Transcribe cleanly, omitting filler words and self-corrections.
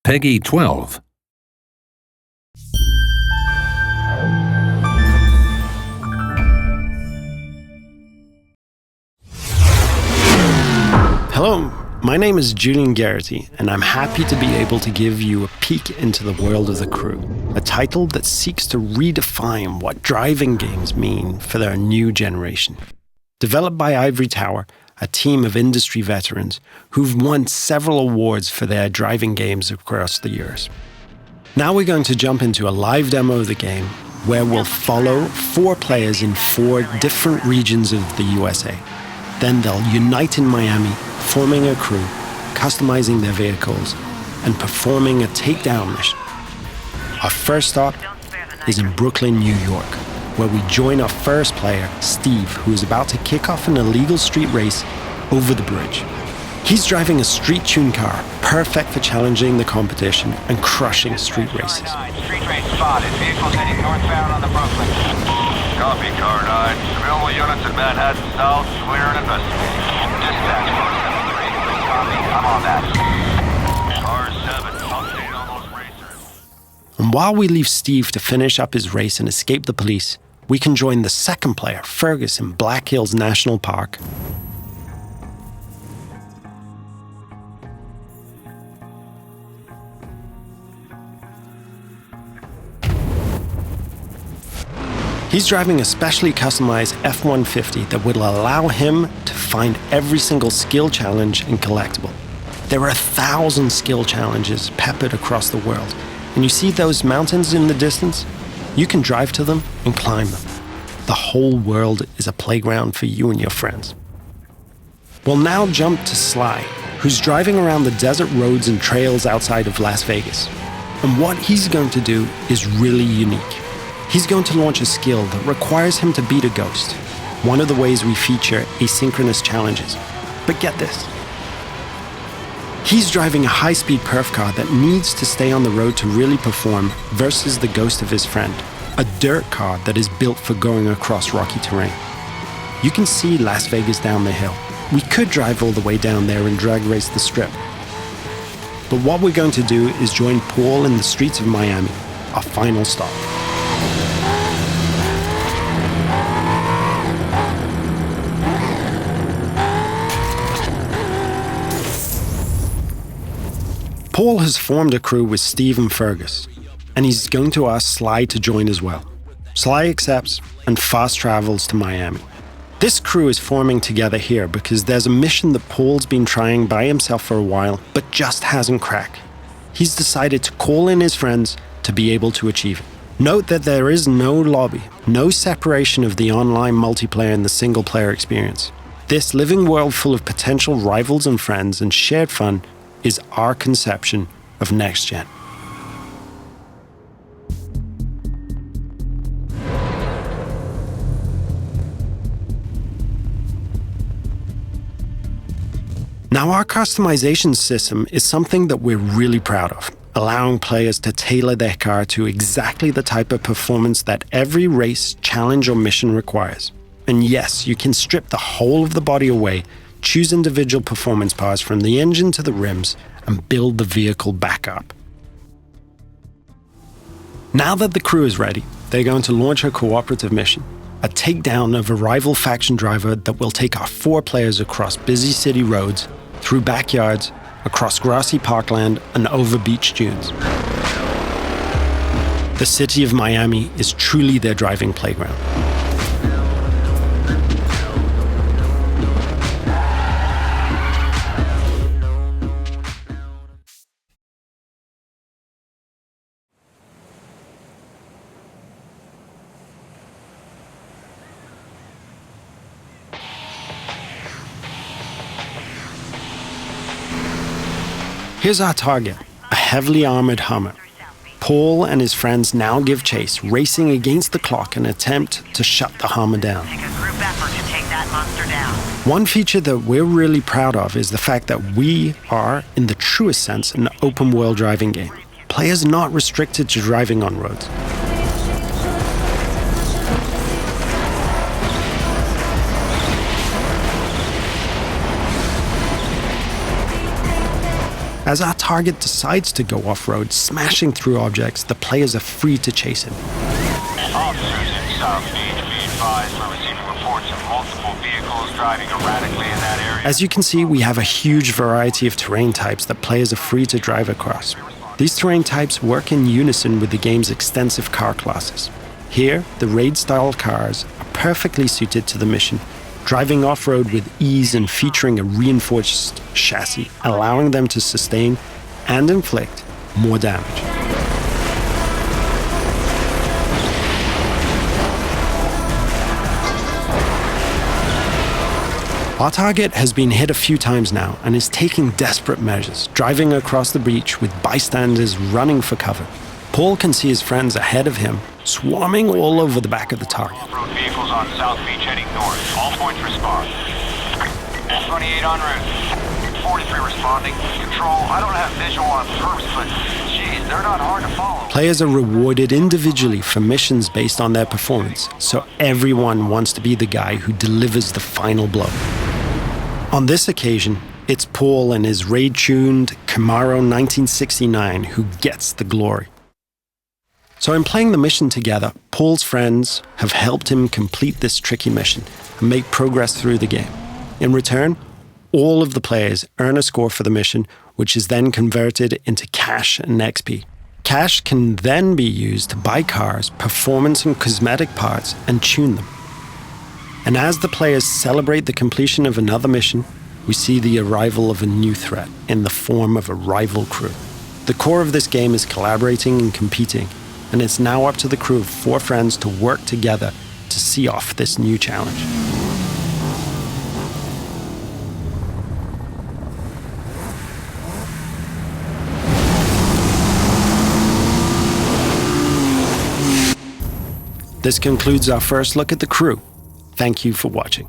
Peggy 12. Hello, my name is Julian Garrity, and I'm happy to be able to give you a peek into the world of The Crew, a title that seeks to redefine what driving games mean for their new generation. Developed by Ivory Tower, a team of industry veterans who've won several awards for their driving games across the years. Now we're going to jump into a live demo of the game where we'll follow 4 players in 4 different regions of the USA. Then they'll unite in Miami, forming a crew, customizing their vehicles, and performing a takedown mission. Our first stop is in Brooklyn, New York, where we join our first player, Steve, who is about to kick off an illegal street race over the bridge. He's driving a street-tuned car, perfect for challenging the competition and crushing street races. Street race spotted. Vehicles heading northbound on the Brooklyn. Copy, Car 9. Available units in Manhattan South, clear and investigating. Dispatch 473. Copy, I'm on that. Car 7, update on those racers. And while we leave Steve to finish up his race and escape the police, we can join the second player, Fergus, in Black Hills National Park. He's driving a specially customized F-150 that will allow him to find every single skill challenge and collectible. There are 1,000 skill challenges peppered across the world, and you see those mountains in the distance? You can drive to them and climb them. The whole world is a playground for you and your friends. We'll now jump to Sly, who's driving around the desert roads and trails outside of Las Vegas. And what he's going to do is really unique. He's going to launch a skill that requires him to beat a ghost, one of the ways we feature asynchronous challenges. But get this. He's driving a high-speed perf car that needs to stay on the road to really perform versus the ghost of his friend, a dirt car that is built for going across rocky terrain. You can see Las Vegas down the hill. We could drive all the way down there and drag race the strip. But what we're going to do is join Paul in the streets of Miami, our final stop. Paul has formed a crew with Steve and Fergus, and he's going to ask Sly to join as well. Sly accepts and fast travels to Miami. This crew is forming together here because there's a mission that Paul's been trying by himself for a while, but just hasn't cracked. He's decided to call in his friends to be able to achieve it. Note that there is no lobby, no separation of the online multiplayer and the single-player experience. This living world full of potential rivals and friends and shared fun is our conception of next gen. Now, our customization system is something that we're really proud of, allowing players to tailor their car to exactly the type of performance that every race, challenge, or mission requires. And yes, you can strip the whole of the body away, choose individual performance parts from the engine to the rims, and build the vehicle back up. Now that the crew is ready, they're going to launch a cooperative mission, a takedown of a rival faction driver that will take our 4 players across busy city roads, through backyards, across grassy parkland, and over beach dunes. The city of Miami is truly their driving playground. Here's our target, a heavily armored Hummer. Paul and his friends now give chase, racing against the clock in an attempt to shut the Hummer down. Take a group effort to take that monster down. One feature that we're really proud of is the fact that we are, in the truest sense, an open-world driving game. Players are not restricted to driving on roads. As our target decides to go off-road, smashing through objects, the players are free to chase him. Officers in South Beach be advised we're receiving reports of multiple vehicles driving erratically in that area. As you can see, we have a huge variety of terrain types that players are free to drive across. These terrain types work in unison with the game's extensive car classes. Here, the raid-style cars are perfectly suited to the mission, driving off-road with ease and featuring a reinforced chassis, allowing them to sustain and inflict more damage. Our target has been hit a few times now and is taking desperate measures, driving across the breach with bystanders running for cover. Paul can see his friends ahead of him, swarming all over the back of the target. Off-road vehicles on South Beach heading north. All points respond. 28 en route. 43 responding. Control, I don't have visual on perps, but geez, they're not hard to follow. Players are rewarded individually for missions based on their performance, so everyone wants to be the guy who delivers the final blow. On this occasion, it's Paul and his raid-tuned Camaro 1969 who gets the glory. So in playing the mission together, Paul's friends have helped him complete this tricky mission and make progress through the game. In return, all of the players earn a score for the mission, which is then converted into cash and XP. Cash can then be used to buy cars, performance and cosmetic parts, and tune them. And as the players celebrate the completion of another mission, we see the arrival of a new threat in the form of a rival crew. The core of this game is collaborating and competing, and it's now up to the crew of 4 friends to work together to see off this new challenge. This concludes our first look at the crew. Thank you for watching.